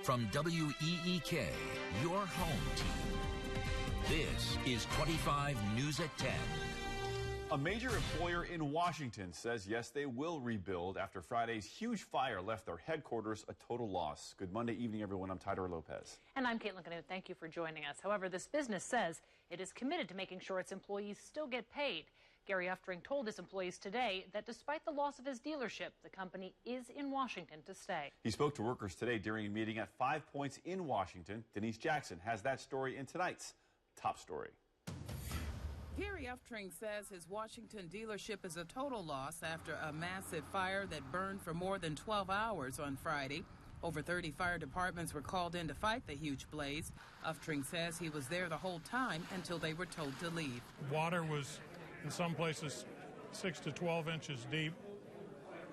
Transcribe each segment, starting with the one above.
from WEEK, your home team. This is 25 News at 10. A major employer in Washington says, yes, they will rebuild after Friday's huge fire left their headquarters a total loss. Good Monday evening, everyone. I'm Tidor Lopez. And I'm Caitlin Canute. Thank you for joining us. However, this business says it is committed to making sure its employees still get paid. Gary Uftring told his employees today that despite the loss of his dealership, the company is in Washington to stay. He spoke to workers today during a meeting at 5 Points in Washington. Denise Jackson has that story in tonight's Top Story. Gary Uftring says his Washington dealership is a total loss after a massive fire that burned for more than 12 hours on Friday. Over 30 fire departments were called in to fight the huge blaze. Uftring says he was there the whole time until they were told to leave. Water was, in some places, 6 to 12 inches deep.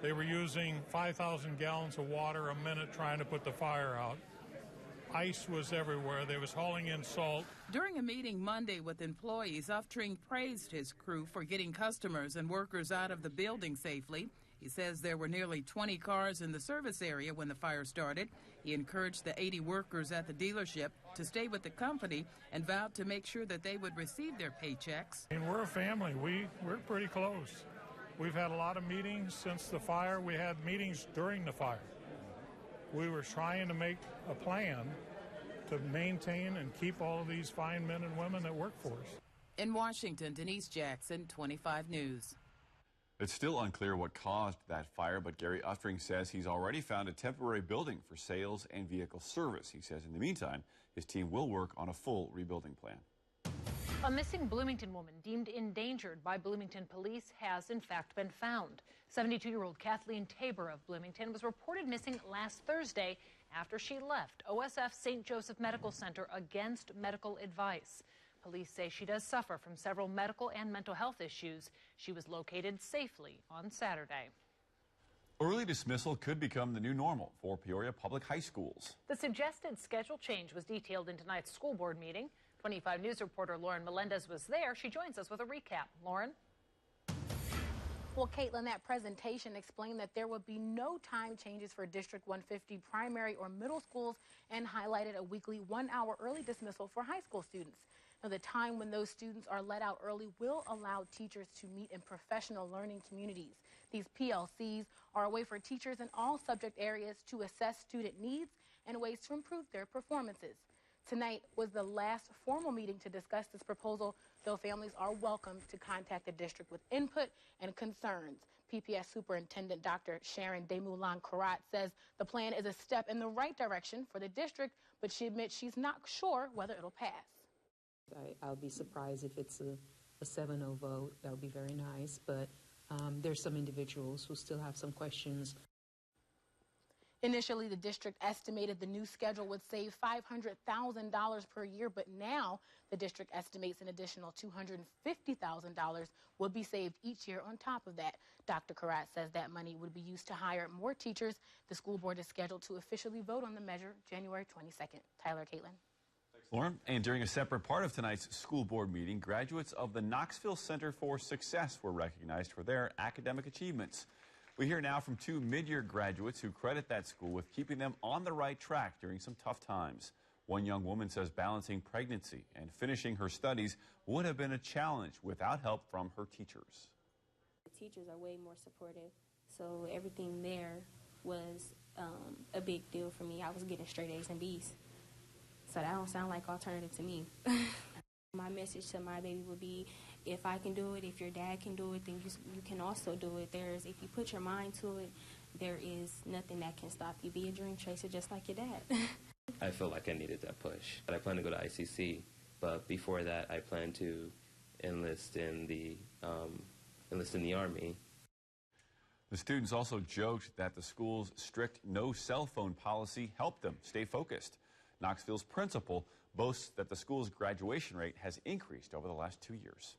They were using 5,000 gallons of water a minute trying to put the fire out. Ice was everywhere. They was hauling in salt. During a meeting Monday with employees, Uftring praised his crew for getting customers and workers out of the building safely. He says there were nearly 20 cars in the service area when the fire started. He encouraged the 80 workers at the dealership to stay with the company and vowed to make sure that they would receive their paychecks. And we're a family. We're pretty close. We've had a lot of meetings since the fire. We had meetings during the fire. We were trying to make a plan to maintain and keep all of these fine men and women that work for us. In Washington, Denise Jackson, 25 News. It's still unclear what caused that fire, but Gary Uftring says he's already found a temporary building for sales and vehicle service. He says in the meantime, his team will work on a full rebuilding plan. A missing Bloomington woman deemed endangered by Bloomington police has in fact been found. 72-year-old Kathleen Tabor of Bloomington was reported missing last Thursday after she left OSF St. Joseph Medical Center against medical advice. Police say she does suffer from several medical and mental health issues. She was located safely on Saturday. Early dismissal could become the new normal for Peoria public high schools. The suggested schedule change was detailed in tonight's school board meeting. 25 News reporter Lauren Melendez was there. She joins us with a recap. Lauren? Well, Caitlin, that presentation explained that there would be no time changes for District 150 primary or middle schools and highlighted a weekly 1-hour early dismissal for high school students. Now, the time when those students are let out early will allow teachers to meet in professional learning communities. These PLCs are a way for teachers in all subject areas to assess student needs and ways to improve their performances. Tonight was the last formal meeting to discuss this proposal, though families are welcome to contact the district with input and concerns. PPS Superintendent Dr. Sharon Desmoulins-Carrat says the plan is a step in the right direction for the district, but she admits she's not sure whether it'll pass. I'll be surprised if it's a 7-0 vote. That would be very nice, but there's some individuals who still have some questions. Initially, the district estimated the new schedule would save $500,000 per year, but now the district estimates an additional $250,000 would be saved each year on top of that. Dr. Carrat says that money would be used to hire more teachers. The school board is scheduled to officially vote on the measure January 22nd. Tyler, Caitlin. Thanks, Lauren. And during a separate part of tonight's school board meeting, graduates of the Knoxville Center for Success were recognized for their academic achievements. We hear now from 2 mid-year graduates who credit that school with keeping them on the right track during some tough times. One young woman says balancing pregnancy and finishing her studies would have been a challenge without help from her teachers. The teachers are way more supportive, so everything there was a big deal for me. I was getting straight A's and B's, so that don't sound like alternative to me. My message to my baby would be, if I can do it, if your dad can do it, then you can also do it. If you put your mind to it, there is nothing that can stop you. Be a dream chaser just like your dad. I felt like I needed that push. I plan to go to ICC, but before that, I plan to enlist in the Army. The students also joked that the school's strict no cell phone policy helped them stay focused. Knoxville's principal boasts that the school's graduation rate has increased over the last 2 years.